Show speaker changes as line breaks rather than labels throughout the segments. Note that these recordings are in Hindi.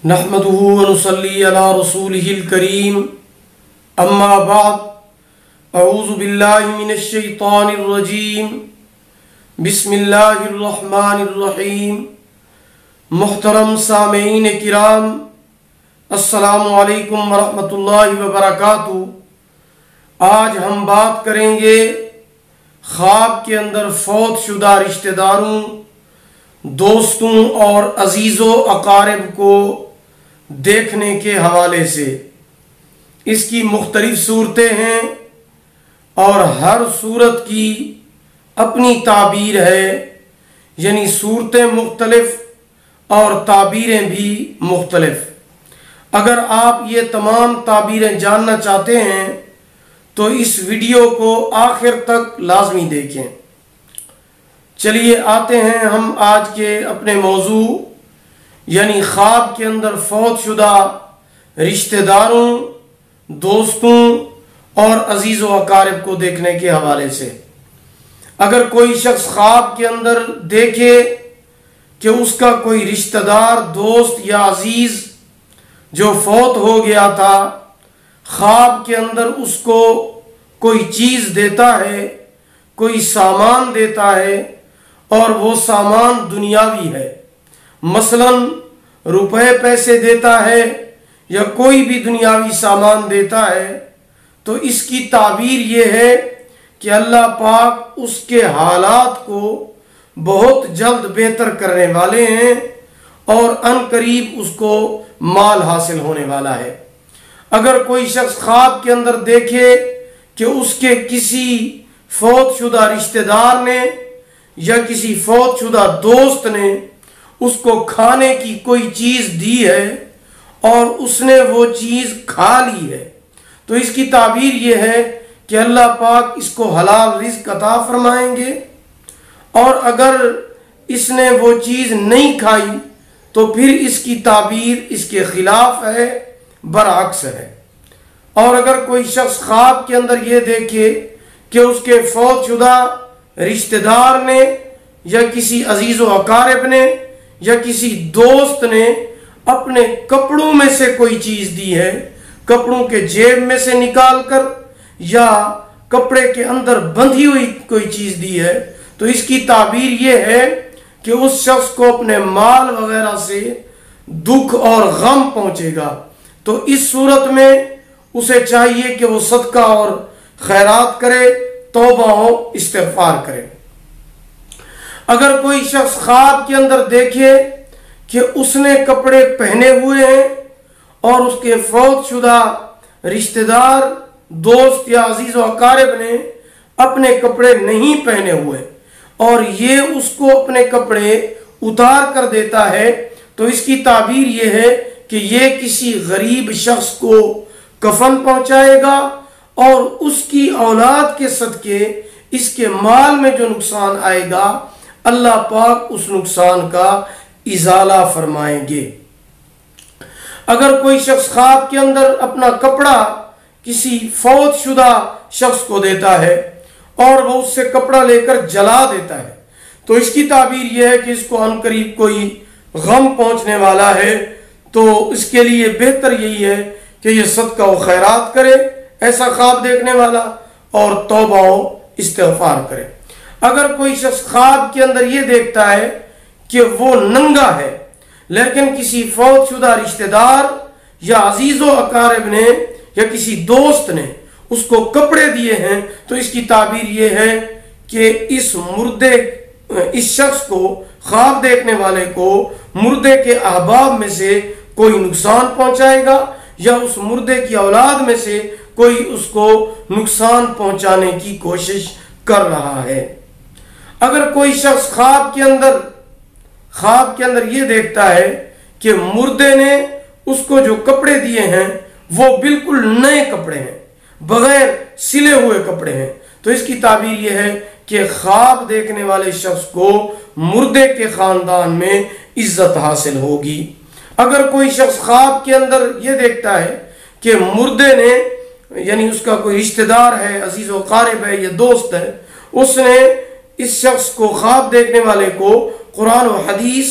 नहमदुहु व नुसल्ली अला रसूलिहिल करीम अम्मा बाद अऊज़ु बिल्लाहि मिनश शैतानिर रजीम बिस्मिल्लाहिर रहमानिर रहीम। मुहतरम सामीईन किराम, अस्सलामु अलैकुम व रहमतुल्लाहि व बरकातुहू। आज हम बात करेंगे ख्वाब के अंदर फौत शुदा रिश्तेदारों, दोस्तों और अजीज़ो अकारिब को देखने के हवाले से। इसकी मुख्तलिफ सूरतें हैं और हर सूरत की अपनी ताबीर है, यानी सूरतें मुख्तलिफ और ताबीरें भी मुख्तलिफ। अगर आप ये तमाम ताबीरें जानना चाहते हैं तो इस वीडियो को आखिर तक लाजमी देखें। चलिए आते हैं हम आज के अपने मौजू, यानी ख्वाब के अंदर फौत शुदा रिश्तेदारों, दोस्तों और अजीज़ व अकारिब को देखने के हवाले से। अगर कोई शख्स ख्वाब के अंदर देखे कि उसका कोई रिश्तेदार, दोस्त या अजीज जो फौत हो गया था, ख्वाब के अंदर उसको कोई चीज देता है, कोई सामान देता है और वो सामान दुनियावी है, मसलन रुपए पैसे देता है या कोई भी दुनियावी सामान देता है, तो इसकी ताबीर ये है कि अल्लाह पाक उसके हालात को बहुत जल्द बेहतर करने वाले हैं और अनकरीब उसको माल हासिल होने वाला है। अगर कोई शख्स ख्वाब के अंदर देखे कि उसके किसी फौत शुदा रिश्तेदार ने या किसी फौत शुदा दोस्त ने उसको खाने की कोई चीज दी है और उसने वो चीज खा ली है, तो इसकी ताबीर ये है कि अल्लाह पाक इसको हलाल रिज़्क अता फरमाएंगे। और अगर इसने वो चीज नहीं खाई तो फिर इसकी ताबीर इसके खिलाफ है, बरअक्स है। और अगर कोई शख्स ख्वाब के अंदर ये देखे कि उसके फौत शुदा रिश्तेदार ने या किसी अजीज़ व अकारिब ने या किसी दोस्त ने अपने कपड़ों में से कोई चीज दी है, कपड़ों के जेब में से निकाल कर या कपड़े के अंदर बंधी हुई कोई चीज दी है, तो इसकी ताबीर ये है कि उस शख्स को अपने माल वगैरह से दुख और गम पहुंचेगा। तो इस सूरत में उसे चाहिए कि वो सदका और खैरात करे, तौबा हो, इस्तिग़फ़ार करे। अगर कोई शख्स ख्वाब के अंदर देखे कि उसने कपड़े पहने हुए हैं और उसके फौत शुदा रिश्तेदार, दोस्त या अजीज व अकारिब ने अपने कपड़े नहीं पहने हुए और ये उसको अपने कपड़े उतार कर देता है, तो इसकी ताबीर ये है कि ये किसी गरीब शख्स को कफन पहुंचाएगा और उसकी औलाद के सदके इसके माल में जो नुकसान आएगा अल्लाह पाक उस नुकसान का इजाला फरमाएंगे। अगर कोई शख्स ख्वाब के अंदर अपना कपड़ा किसी फौत शुदा शख्स को देता है और वो उससे कपड़ा लेकर जला देता है, तो इसकी ताबीर यह है कि इसको अनकरीब कोई गम पहुंचने वाला है, तो इसके लिए बेहतर यही है कि ये सदका व खैरात करे, ऐसा ख्वाब देखने वाला, और तौबा व इस्तिग़फ़ार करे। अगर कोई शख्स ख्वाब के अंदर ये देखता है कि वो नंगा है लेकिन किसी फौत शुदा रिश्तेदार या अजीज़ो अकारिब ने या किसी दोस्त ने उसको कपड़े दिए हैं, तो इसकी ताबीर ये है कि इस शख्स को, ख्वाब देखने वाले को, मुर्दे के अहबाब में से कोई नुकसान पहुंचाएगा या उस मुर्दे की औलाद में से कोई उसको नुकसान पहुंचाने की कोशिश कर रहा है। अगर कोई शख्स ख्वाब के अंदर ये देखता है कि मुर्दे ने उसको जो कपड़े दिए हैं वो बिल्कुल नए कपड़े हैं, बगैर सिले हुए कपड़े हैं, तो इसकी ताबीर यह है कि ख्वाब देखने वाले शख्स को मुर्दे के खानदान में इज्जत हासिल होगी। अगर कोई शख्स ख्वाब के अंदर ये देखता है कि मुर्दे ने, यानी उसका कोई रिश्तेदार है, अजीज व अकारिब है या दोस्त है, उसने इस शख्स को, ख्वाब देखने वाले को, कुरान व हदीस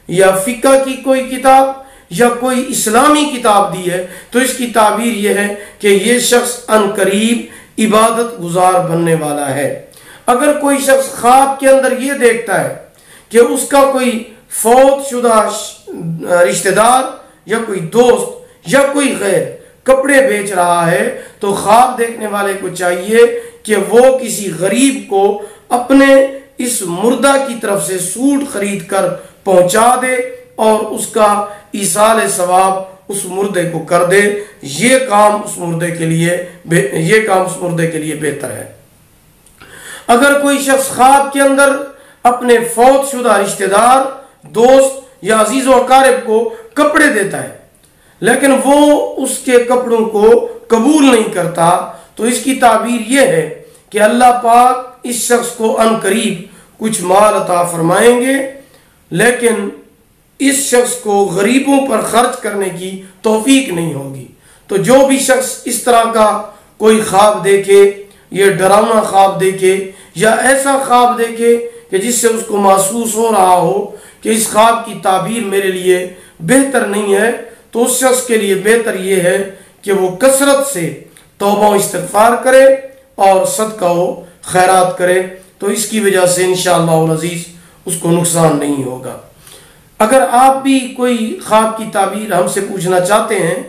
या फिक्का की कोई किताब या कोई इस्लामी किताब दी है तो इसकी ताबीर यह है कि ये शख्स अनकरीब इबादत गुजार बनने वाला है। अगर कोई शख्स ख्वाब के अंदर ये देखता है कि उसका कोई फौत शुदा रिश्तेदार या कोई दोस्त या कोई गैर कपड़े बेच रहा है, तो ख्वाब देखने वाले को चाहिए कि वो किसी गरीब को अपने इस मुर्दा की तरफ से सूट खरीद कर पहुंचा दे और उसका ईसाल सवाब उस मुर्दे को कर दे। ये काम उस मुर्दे के लिए बेहतर है। अगर कोई शख्स ख्वाब के अंदर अपने फौत शुदा रिश्तेदार, दोस्त या अजीज व अकारिब को कपड़े देता है लेकिन वो उसके कपड़ों को कबूल नहीं करता, तो इसकी ताबीर यह है कि अल्लाह पाक इस शख्स को अनकरीब कुछ माल अता फरमाएंगे, लेकिन इस शख्स को गरीबों पर खर्च करने की तौफीक नहीं होगी। तो जो भी शख्स इस तरह का कोई ख्वाब देखे, ये डरावना ख्वाब देखे या ऐसा ख्वाब देखे कि जिससे उसको महसूस हो रहा हो कि इस ख्वाब की ताबीर मेरे लिए बेहतर नहीं है, तो उस शख्स के लिए बेहतर ये है कि वो कसरत से तौबा व इस्तिग़फ़ार करे और सदका व खैरात करे, तो इसकी वजह से इंशाअल्लाह अज़ीज़ उसको नुकसान नहीं होगा। अगर आप भी कोई ख्वाब की ताबीर हमसे पूछना चाहते हैं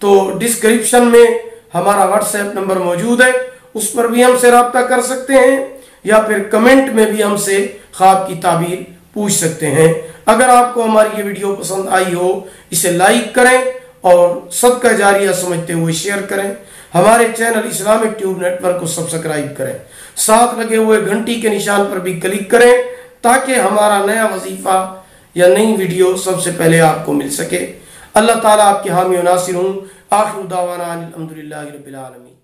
तो डिस्क्रिप्शन में हमारा व्हाट्सएप नंबर मौजूद है, उस पर भी हमसे रब्ता कर सकते हैं या फिर कमेंट में भी हमसे ख्वाब की ताबीर पूछ सकते हैं। अगर आपको हमारी ये वीडियो पसंद आई हो, इसे लाइक करें और सदका जारिया समझते हुए शेयर करें। हमारे चैनल इस्लामिक ट्यूब नेटवर्क को सब्सक्राइब करें, साथ लगे हुए घंटी के निशान पर भी क्लिक करें ताकि हमारा नया वजीफा या नई वीडियो सबसे पहले आपको मिल सके। अल्लाह ताला आपके हामी व नासिर हूँ। आखिर दावाना अनिल हम्दुलिल्लाहि रब्बिल आलमीन।